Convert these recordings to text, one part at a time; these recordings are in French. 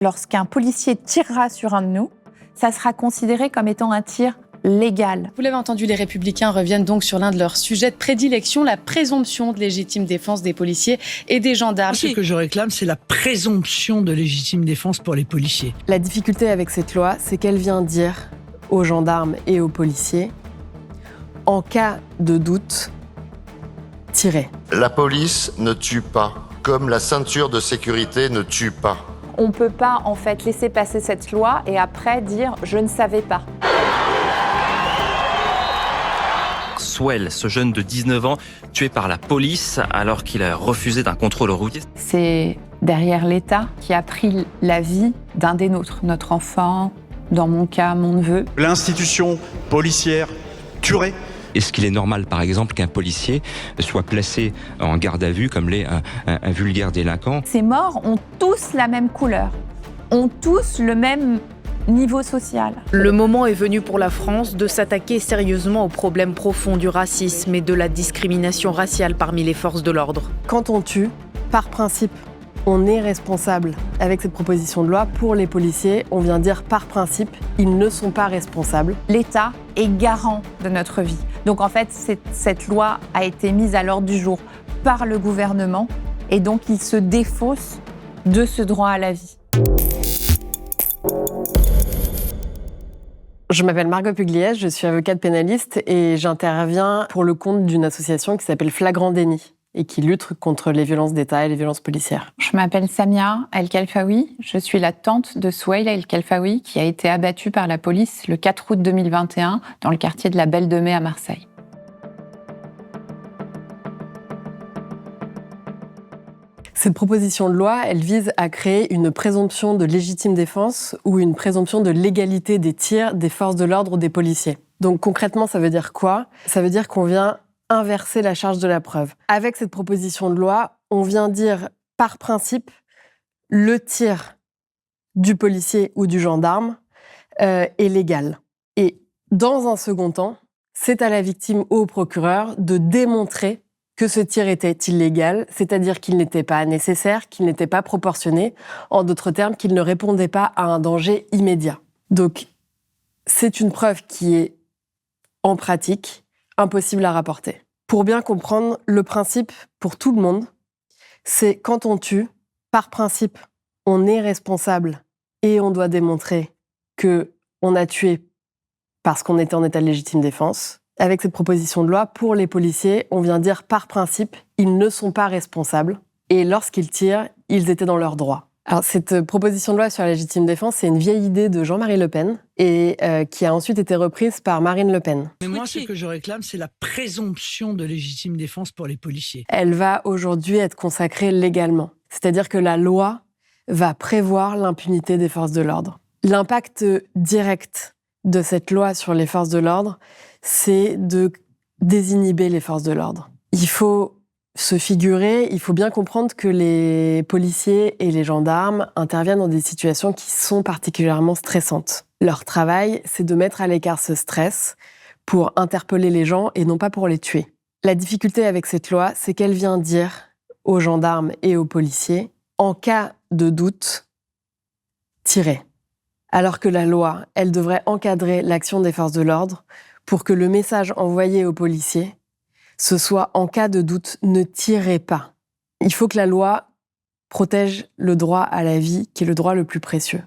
Lorsqu'un policier tirera sur un de nous, ça sera considéré comme étant un tir légal. Vous l'avez entendu, les Républicains reviennent donc sur l'un de leurs sujets de prédilection, la présomption de légitime défense des policiers et des gendarmes. Ce que je réclame, c'est la présomption de légitime défense pour les policiers. La difficulté avec cette loi, c'est qu'elle vient dire aux gendarmes et aux policiers, en cas de doute, tirez. La police ne tue pas, comme la ceinture de sécurité ne tue pas. On ne peut pas en fait laisser passer cette loi et après dire « je ne savais pas ». Swell, ce jeune de 19 ans, tué par la police alors qu'il a refusé d'un contrôle routier. C'est derrière l'État qui a pris la vie d'un des nôtres, notre enfant, dans mon cas, mon neveu. L'institution policière tuerait. Est-ce qu'il est normal, par exemple, qu'un policier soit placé en garde à vue comme l'est un vulgaire délinquant ? Ces morts ont tous la même couleur, ont tous le même niveau social. Le moment est venu pour la France de s'attaquer sérieusement aux problèmes profonds du racisme et de la discrimination raciale parmi les forces de l'ordre. Quand on tue, par principe, on est responsable. Avec cette proposition de loi, pour les policiers, on vient dire par principe, ils ne sont pas responsables. L'État est garant de notre vie. Donc en fait, cette loi a été mise à l'ordre du jour par le gouvernement et donc il se défausse de ce droit à la vie. Je m'appelle Margot Pugliese, je suis avocate pénaliste et j'interviens pour le compte d'une association qui s'appelle Flagrant Déni et qui lutte contre les violences d'État et les violences policières. Je m'appelle Samia El-Khelfaoui, je suis la tante de Souheil El-Khelfaoui qui a été abattu par la police le 4 août 2021 dans le quartier de la Belle de Mai à Marseille. Cette proposition de loi, elle vise à créer une présomption de légitime défense ou une présomption de légalité des tirs des forces de l'ordre ou des policiers. Donc concrètement, ça veut dire quoi ? Ça veut dire qu'on vient inverser la charge de la preuve. Avec cette proposition de loi, on vient dire par principe le tir du policier ou du gendarme est légal. Et dans un second temps, c'est à la victime ou au procureur de démontrer que ce tir était illégal, c'est-à-dire qu'il n'était pas nécessaire, qu'il n'était pas proportionné, en d'autres termes, qu'il ne répondait pas à un danger immédiat. Donc, c'est une preuve qui est, en pratique, impossible à rapporter. Pour bien comprendre, le principe, pour tout le monde, c'est quand on tue, par principe, on est responsable et on doit démontrer qu'on a tué parce qu'on était en état de légitime défense. Avec cette proposition de loi, pour les policiers, on vient dire par principe, ils ne sont pas responsables. Et lorsqu'ils tirent, ils étaient dans leurs droits. Alors, cette proposition de loi sur la légitime défense, c'est une vieille idée de Jean-Marie Le Pen et qui a ensuite été reprise par Marine Le Pen. Mais moi, ce que je réclame, c'est la présomption de légitime défense pour les policiers. Elle va aujourd'hui être consacrée légalement. C'est-à-dire que la loi va prévoir l'impunité des forces de l'ordre. L'impact direct de cette loi sur les forces de l'ordre, c'est de désinhiber les forces de l'ordre. Il faut se figurer, il faut bien comprendre que les policiers et les gendarmes interviennent dans des situations qui sont particulièrement stressantes. Leur travail, c'est de mettre à l'écart ce stress pour interpeller les gens et non pas pour les tuer. La difficulté avec cette loi, c'est qu'elle vient dire aux gendarmes et aux policiers, en cas de doute, tirez. Alors que la loi, elle devrait encadrer l'action des forces de l'ordre pour que le message envoyé aux policiers, ce soit en cas de doute, ne tirez pas. Il faut que la loi protège le droit à la vie, qui est le droit le plus précieux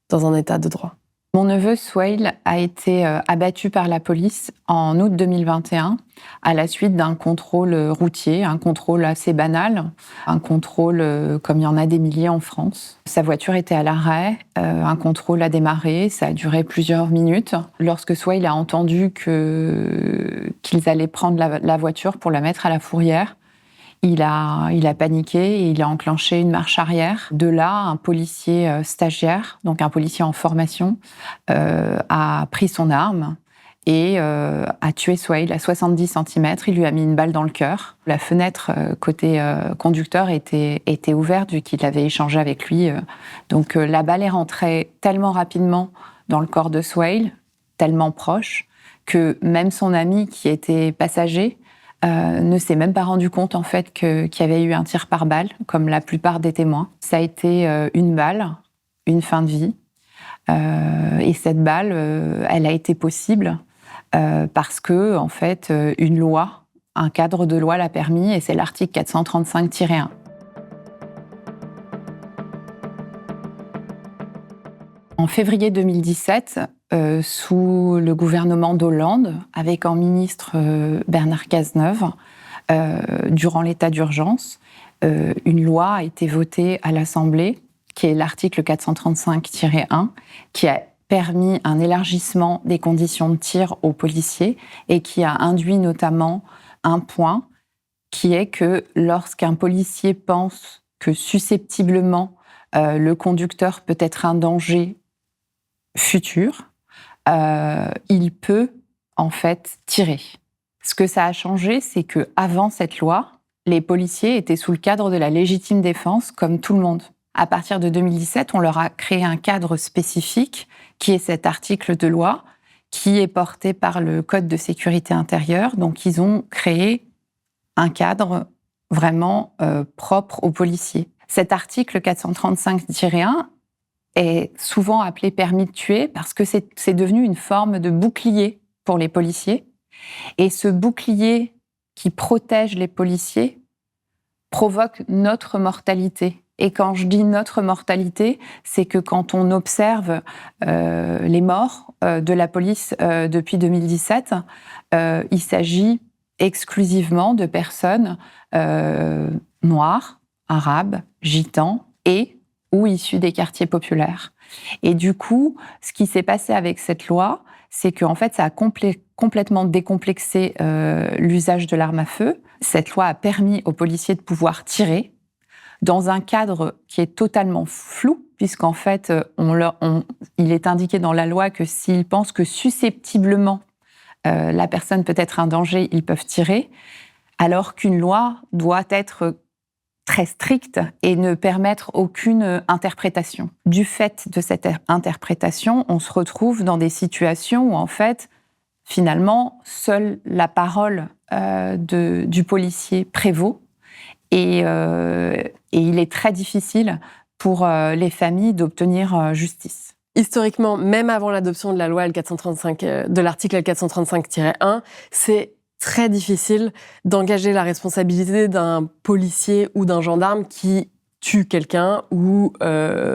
dans un état de droit. Mon neveu Souheil a été abattu par la police en août 2021 à la suite d'un contrôle routier, un contrôle assez banal, un contrôle comme il y en a des milliers en France. Sa voiture était à l'arrêt, un contrôle a démarré, ça a duré plusieurs minutes. Lorsque Souheil a entendu qu'ils allaient prendre la voiture pour la mettre à la fourrière, il a paniqué et il a enclenché une marche arrière. De là, un policier stagiaire, donc un policier en formation, a pris son arme et a tué Souheil à 70 cm. Il lui a mis une balle dans le cœur. La fenêtre côté conducteur était ouverte vu qu'il avait échangé avec lui. Donc la balle est rentrée tellement rapidement dans le corps de Souheil, tellement proche, que même son ami qui était passager ne s'est même pas rendu compte en fait qu'il y avait eu un tir par balle, comme la plupart des témoins. Ça a été une balle une fin de vie. Et cette balle, elle a été possible parce que, en fait, une loi, un cadre de loi l'a permis, et c'est l'article 435-1. En février 2017, sous le gouvernement d'Hollande, avec en ministre Bernard Cazeneuve, durant l'état d'urgence, une loi a été votée à l'Assemblée, qui est l'article 435-1, qui a permis un élargissement des conditions de tir aux policiers et qui a induit notamment un point qui est que lorsqu'un policier pense que susceptiblement le conducteur peut être un danger futur, il peut en fait tirer. Ce que ça a changé, c'est que avant cette loi, les policiers étaient sous le cadre de la légitime défense comme tout le monde. À partir de 2017, on leur a créé un cadre spécifique qui est cet article de loi qui est porté par le Code de sécurité intérieure. Donc, ils ont créé un cadre vraiment propre aux policiers. Cet article 435-1 est souvent appelé permis de tuer parce que c'est devenu une forme de bouclier pour les policiers. Et ce bouclier qui protège les policiers provoque notre mortalité. Et quand je dis notre mortalité, c'est que quand on observe les morts de la police depuis 2017, il s'agit exclusivement de personnes noires, arabes, gitans et ou issus des quartiers populaires. Et du coup, ce qui s'est passé avec cette loi, c'est qu'en fait, ça a complètement décomplexé l'usage de l'arme à feu. Cette loi a permis aux policiers de pouvoir tirer dans un cadre qui est totalement flou, puisqu'en fait, il est indiqué dans la loi que s'ils pensent que susceptiblement la personne peut être un danger, ils peuvent tirer, alors qu'une loi doit être très stricte et ne permettre aucune interprétation. Du fait de cette interprétation, on se retrouve dans des situations où, en fait, finalement, seule la parole du policier prévaut et il est très difficile pour les familles d'obtenir justice. Historiquement, même avant l'adoption de la loi L435, de l'article L435-1, c'est très difficile d'engager la responsabilité d'un policier ou d'un gendarme qui tue quelqu'un ou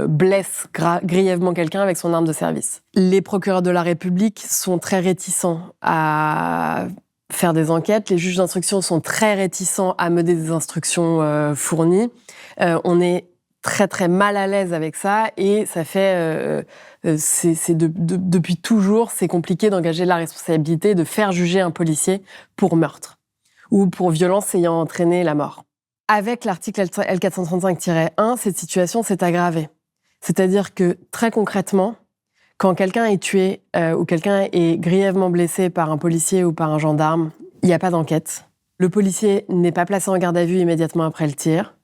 blesse grièvement quelqu'un avec son arme de service. Les procureurs de la République sont très réticents à faire des enquêtes, les juges d'instruction sont très réticents à mener des instructions fournies. On est très très mal à l'aise avec ça et ça fait depuis toujours c'est compliqué d'engager la responsabilité de faire juger un policier pour meurtre ou pour violence ayant entraîné la mort. Avec l'article L435-1, cette situation s'est aggravée. C'est-à-dire que très concrètement, quand quelqu'un est tué ou quelqu'un est grièvement blessé par un policier ou par un gendarme, il n'y a pas d'enquête. Le policier n'est pas placé en garde à vue immédiatement après le tir.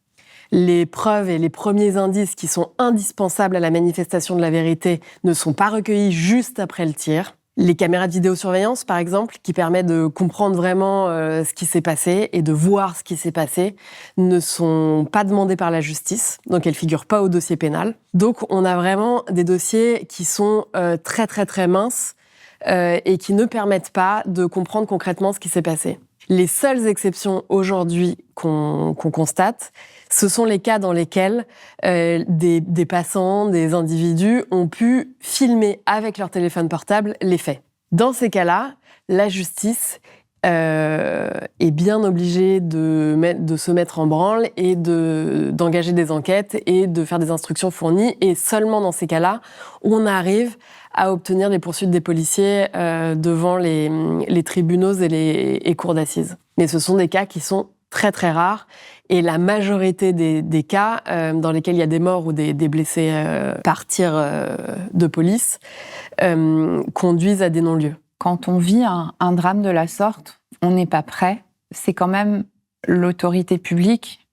Les preuves et les premiers indices qui sont indispensables à la manifestation de la vérité ne sont pas recueillis juste après le tir. Les caméras de vidéosurveillance, par exemple, qui permettent de comprendre vraiment ce qui s'est passé et de voir ce qui s'est passé, ne sont pas demandées par la justice, donc elles figurent pas au dossier pénal. Donc on a vraiment des dossiers qui sont très très très minces et qui ne permettent pas de comprendre concrètement ce qui s'est passé. Les seules exceptions aujourd'hui qu'on constate, ce sont les cas dans lesquels des passants, des individus ont pu filmer avec leur téléphone portable les faits. Dans ces cas-là, la justice est bien obligée de se mettre en branle et d'engager des enquêtes et de faire des instructions fournies. Et seulement dans ces cas-là, on arrive à obtenir les poursuites des policiers devant les tribunaux et les cours d'assises. Mais ce sont des cas qui sont très très rares et la majorité des cas dans lesquels il y a des morts ou des blessés par tir de police conduisent à des non-lieux. Quand on vit un drame de la sorte, on n'est pas prêt. C'est quand même l'autorité publique,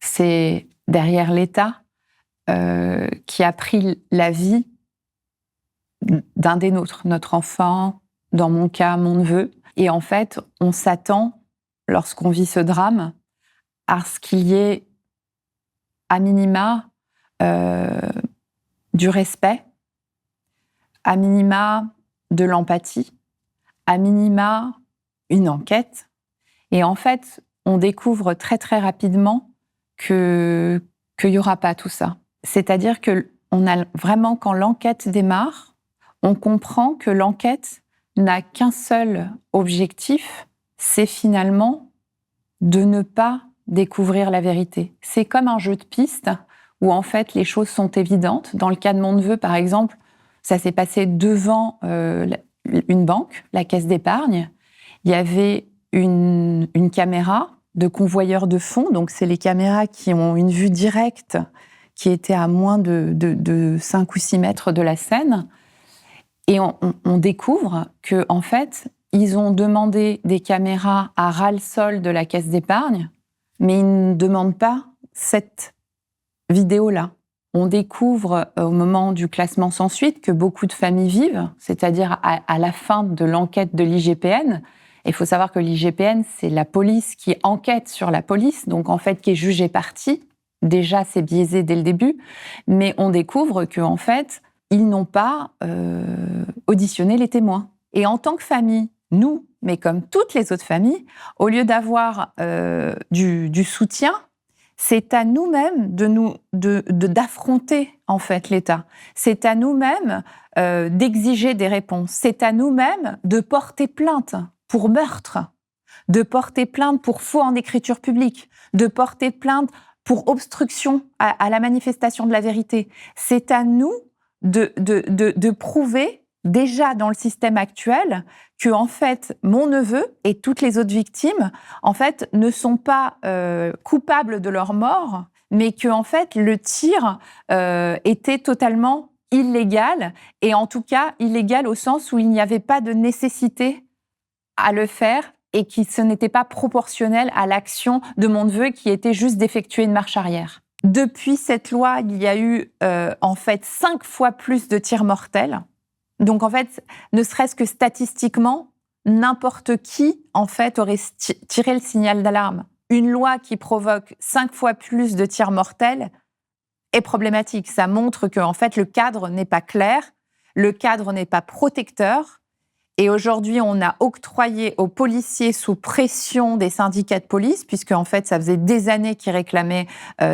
c'est derrière l'État qui a pris la vie d'un des nôtres, notre enfant, dans mon cas, mon neveu. Et en fait, on s'attend, lorsqu'on vit ce drame, à ce qu'il y ait, à minima, du respect, à minima de l'empathie, à minima une enquête. Et en fait, on découvre très très rapidement qu'il n'y aura pas tout ça. C'est-à-dire que quand l'enquête démarre, on comprend que l'enquête n'a qu'un seul objectif, c'est finalement de ne pas découvrir la vérité. C'est comme un jeu de pistes où en fait les choses sont évidentes. Dans le cas de mon neveu, par exemple, ça s'est passé devant une banque, la Caisse d'épargne. Il y avait une caméra de convoyeur de fonds, donc c'est les caméras qui ont une vue directe, qui était à moins de 5 ou 6 mètres de la scène. Et on découvre que en fait, ils ont demandé des caméras à ras-le-sol de la Caisse d'épargne, mais ils ne demandent pas cette vidéo-là. On découvre au moment du classement sans suite que beaucoup de familles vivent, c'est-à-dire à la fin de l'enquête de l'IGPN. Il faut savoir que l'IGPN, c'est la police qui enquête sur la police, donc en fait qui est jugée partie. Déjà, c'est biaisé dès le début, mais on découvre qu'en fait, ils n'ont pas auditionné les témoins. Et en tant que famille, nous, mais comme toutes les autres familles, au lieu d'avoir du soutien, c'est à nous-mêmes d'affronter en fait l'État. C'est à nous-mêmes d'exiger des réponses. C'est à nous-mêmes de porter plainte pour meurtre, de porter plainte pour faux en écriture publique, de porter plainte pour obstruction à la manifestation de la vérité. C'est à nous de prouver, déjà dans le système actuel, que en fait, mon neveu et toutes les autres victimes, en fait, ne sont pas coupables de leur mort, mais que en fait, le tir était totalement illégal, et en tout cas illégal au sens où il n'y avait pas de nécessité à le faire, et que ce n'était pas proportionnel à l'action de mon neveu qui était juste d'effectuer une marche arrière. Depuis cette loi, il y a eu en fait 5 fois plus de tirs mortels. Donc en fait, ne serait-ce que statistiquement, n'importe qui en fait aurait tiré le signal d'alarme. Une loi qui provoque 5 fois plus de tirs mortels est problématique. Ça montre que en fait le cadre n'est pas clair, le cadre n'est pas protecteur. Et aujourd'hui, on a octroyé aux policiers sous pression des syndicats de police, puisque en fait, ça faisait des années qu'ils réclamaient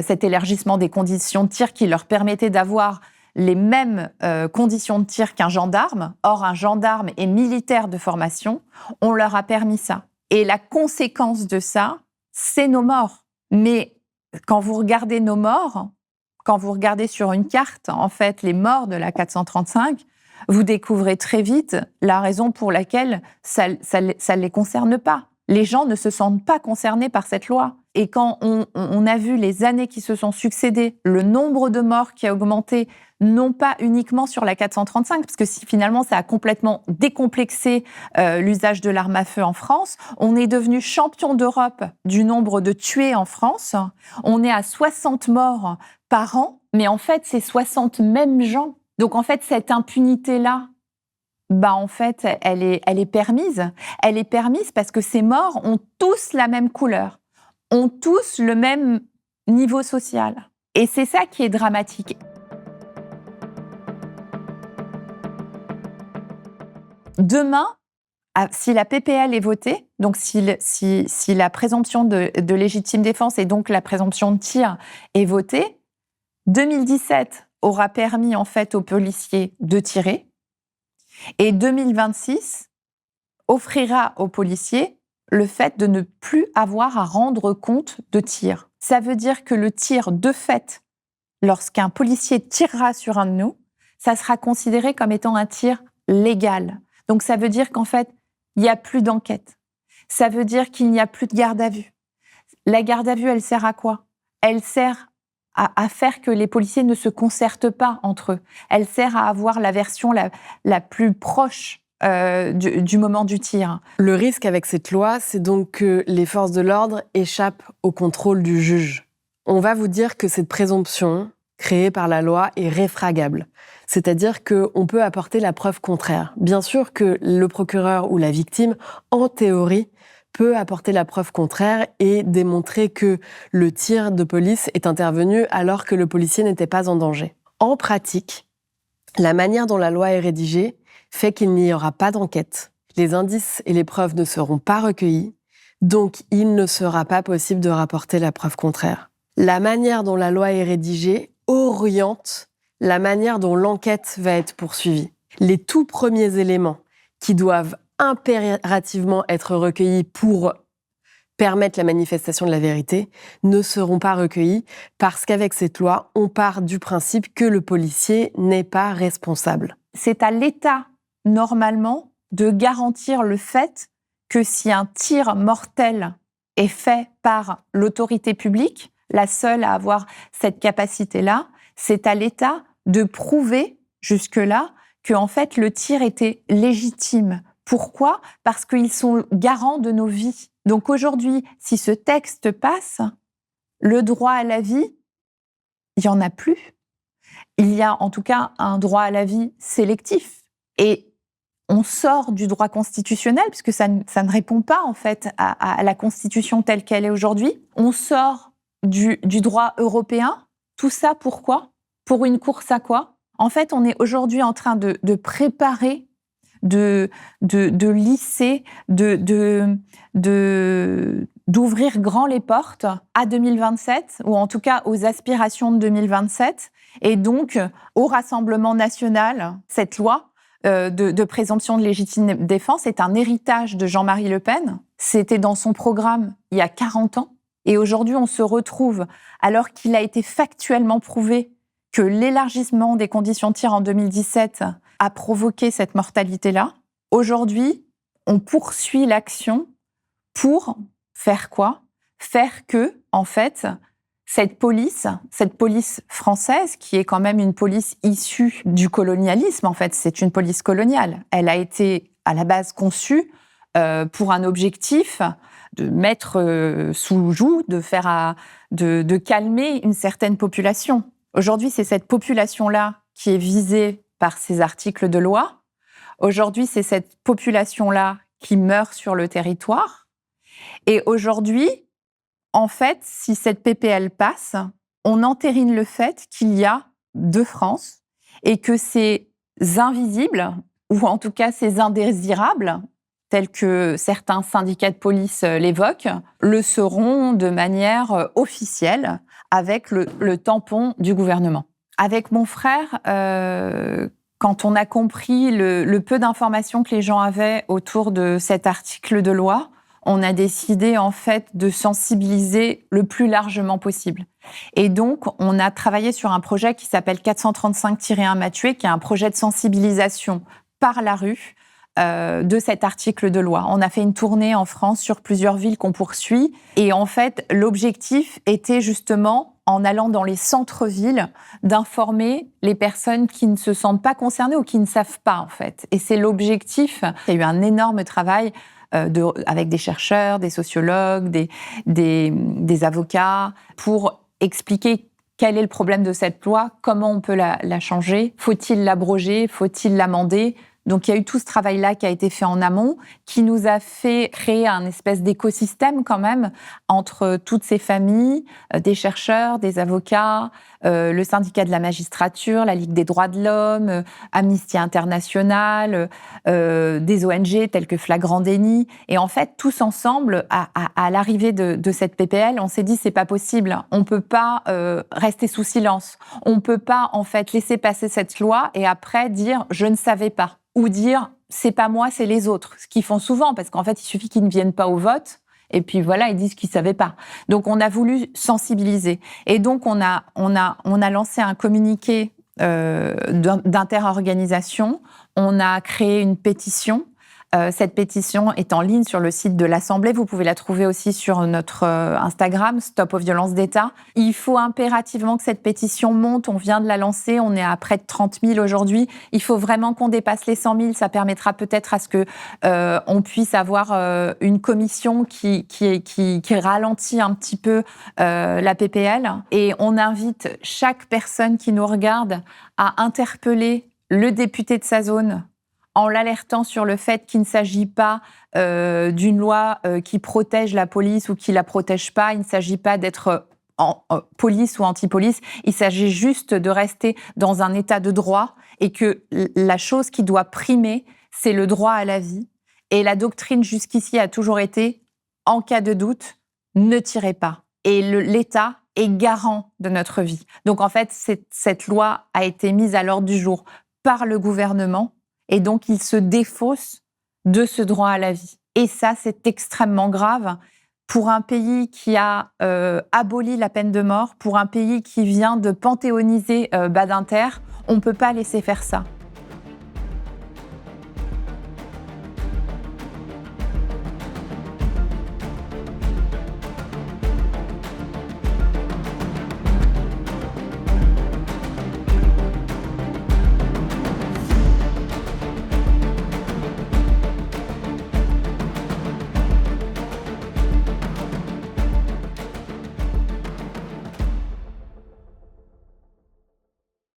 cet élargissement des conditions de tir qui leur permettait d'avoir les mêmes conditions de tir qu'un gendarme. Or, un gendarme est militaire de formation. On leur a permis ça. Et la conséquence de ça, c'est nos morts. Mais quand vous regardez nos morts, quand vous regardez sur une carte, en fait, les morts de la 435, vous découvrez très vite la raison pour laquelle ça les concerne pas. Les gens ne se sentent pas concernés par cette loi. Et quand on a vu les années qui se sont succédées, le nombre de morts qui a augmenté, non pas uniquement sur la 435, parce que finalement ça a complètement décomplexé l'usage de l'arme à feu en France. On est devenu champion d'Europe du nombre de tués en France. On est à 60 morts par an, mais en fait c'est 60 mêmes gens. Donc en fait cette impunité-là, en fait elle est permise. Elle est permise parce que ces morts ont tous la même couleur, ont tous le même niveau social. Et c'est ça qui est dramatique. Demain, si la PPL est votée, donc si la présomption de légitime défense et donc la présomption de tir est votée, 2017 aura permis en fait aux policiers de tirer, et 2026 offrira aux policiers le fait de ne plus avoir à rendre compte de tir. Ça veut dire que le tir, de fait, lorsqu'un policier tirera sur un de nous, ça sera considéré comme étant un tir légal. Donc ça veut dire qu'en fait, il n'y a plus d'enquête. Ça veut dire qu'il n'y a plus de garde à vue. La garde à vue, elle sert à quoi ? Elle sert à faire que les policiers ne se concertent pas entre eux. Elle sert à avoir la version la plus proche du moment du tir. Le risque avec cette loi, c'est donc que les forces de l'ordre échappent au contrôle du juge. On va vous dire que cette présomption créée par la loi est réfragable. C'est-à-dire qu'on peut apporter la preuve contraire. Bien sûr que le procureur ou la victime, en théorie, peut apporter la preuve contraire et démontrer que le tir de police est intervenu alors que le policier n'était pas en danger. En pratique, La manière dont la loi est rédigée fait qu'il n'y aura pas d'enquête. Les indices et les preuves ne seront pas recueillis, donc il ne sera pas possible de rapporter la preuve contraire. La manière dont la loi est rédigée oriente la manière dont l'enquête va être poursuivie. Les tout premiers éléments qui doivent impérativement être recueillis pour permettre la manifestation de la vérité ne seront pas recueillis parce qu'avec cette loi, on part du principe que le policier n'est pas responsable. C'est à l'État, normalement, de garantir le fait que si un tir mortel est fait par l'autorité publique, la seule à avoir cette capacité-là, c'est à l'État de prouver jusque-là que en fait le tir était légitime. Pourquoi ? Parce qu'ils sont garants de nos vies. Donc aujourd'hui, si ce texte passe, le droit à la vie, il n'y en a plus. Il y a en tout cas un droit à la vie sélectif. Et on sort du droit constitutionnel, puisque ça ne répond pas en fait à la Constitution telle qu'elle est aujourd'hui. On sort du droit européen. Tout ça pourquoi ? Pour une course à quoi ? En fait, on est aujourd'hui en train de préparer, de lisser, d'ouvrir grand les portes à 2027, ou en tout cas aux aspirations de 2027, et donc au Rassemblement national. Cette loi de présomption de légitime défense est un héritage de Jean-Marie Le Pen. C'était dans son programme il y a 40 ans. Et aujourd'hui, on se retrouve, alors qu'il a été factuellement prouvé que l'élargissement des conditions de tir en 2017 a provoqué cette mortalité-là. Aujourd'hui, on poursuit l'action pour faire quoi ? Faire que, en fait, cette police française, qui est quand même une police issue du colonialisme, en fait, c'est une police coloniale. Elle a été, à la base, conçue pour un objectif de mettre sous joug, de calmer une certaine population. Aujourd'hui, c'est cette population-là qui est visée par ces articles de loi. Aujourd'hui, c'est cette population-là qui meurt sur le territoire. Et aujourd'hui, en fait, si cette PPL passe, on entérine le fait qu'il y a deux France et que ces invisibles, ou en tout cas ces indésirables, tels que certains syndicats de police l'évoquent, le seront de manière officielle avec le tampon du gouvernement. Avec mon frère, quand on a compris le peu d'informations que les gens avaient autour de cet article de loi, on a décidé en fait de sensibiliser le plus largement possible. Et donc, on a travaillé sur un projet qui s'appelle 435-1 m'a tué, qui est un projet de sensibilisation par la rue de cet article de loi. On a fait une tournée en France sur plusieurs villes qu'on poursuit. Et en fait, l'objectif était justement, en allant dans les centres-villes, d'informer les personnes qui ne se sentent pas concernées ou qui ne savent pas, en fait. Et c'est l'objectif. Il y a eu un énorme travail avec des chercheurs, des sociologues, des avocats, pour expliquer quel est le problème de cette loi, comment on peut la changer, faut-il l'abroger, faut-il l'amender. Donc il y a eu tout ce travail-là qui a été fait en amont, qui nous a fait créer un espèce d'écosystème quand même entre toutes ces familles, des chercheurs, des avocats, le syndicat de la magistrature, la Ligue des droits de l'homme, Amnesty International, des ONG telles que Flagrant Délit. Et en fait, tous ensemble, à l'arrivée de cette PPL, on s'est dit c'est pas possible, on peut pas rester sous silence, on peut pas en fait laisser passer cette loi et après dire je ne savais pas. Ou dire « c'est pas moi, c'est les autres », ce qu'ils font souvent, parce qu'en fait, il suffit qu'ils ne viennent pas au vote, et puis voilà, ils disent qu'ils ne savaient pas. Donc, on a voulu sensibiliser. Et donc, on a lancé un communiqué d'interorganisation, on a créé une pétition. Cette pétition est en ligne sur le site de l'Assemblée. Vous pouvez la trouver aussi sur notre Instagram, Stop aux violences d'État. Il faut impérativement que cette pétition monte. On vient de la lancer. On est à près de 30 000 aujourd'hui. Il faut vraiment qu'on dépasse les 100 000. Ça permettra peut-être à ce que on puisse avoir une commission qui ralentit un petit peu la PPL. Et on invite chaque personne qui nous regarde à interpeller le député de sa zone en l'alertant sur le fait qu'il ne s'agit pas d'une loi qui protège la police ou qui la protège pas. Il ne s'agit pas d'être police ou anti-police, il s'agit juste de rester dans un état de droit et que la chose qui doit primer, c'est le droit à la vie. Et la doctrine jusqu'ici a toujours été, en cas de doute, ne tirez pas. Et l'État est garant de notre vie. Donc en fait, cette loi a été mise à l'ordre du jour par le gouvernement et donc il se défausse de ce droit à la vie. Et ça, c'est extrêmement grave pour un pays qui a aboli la peine de mort, pour un pays qui vient de panthéoniser Badinter. On ne peut pas laisser faire ça.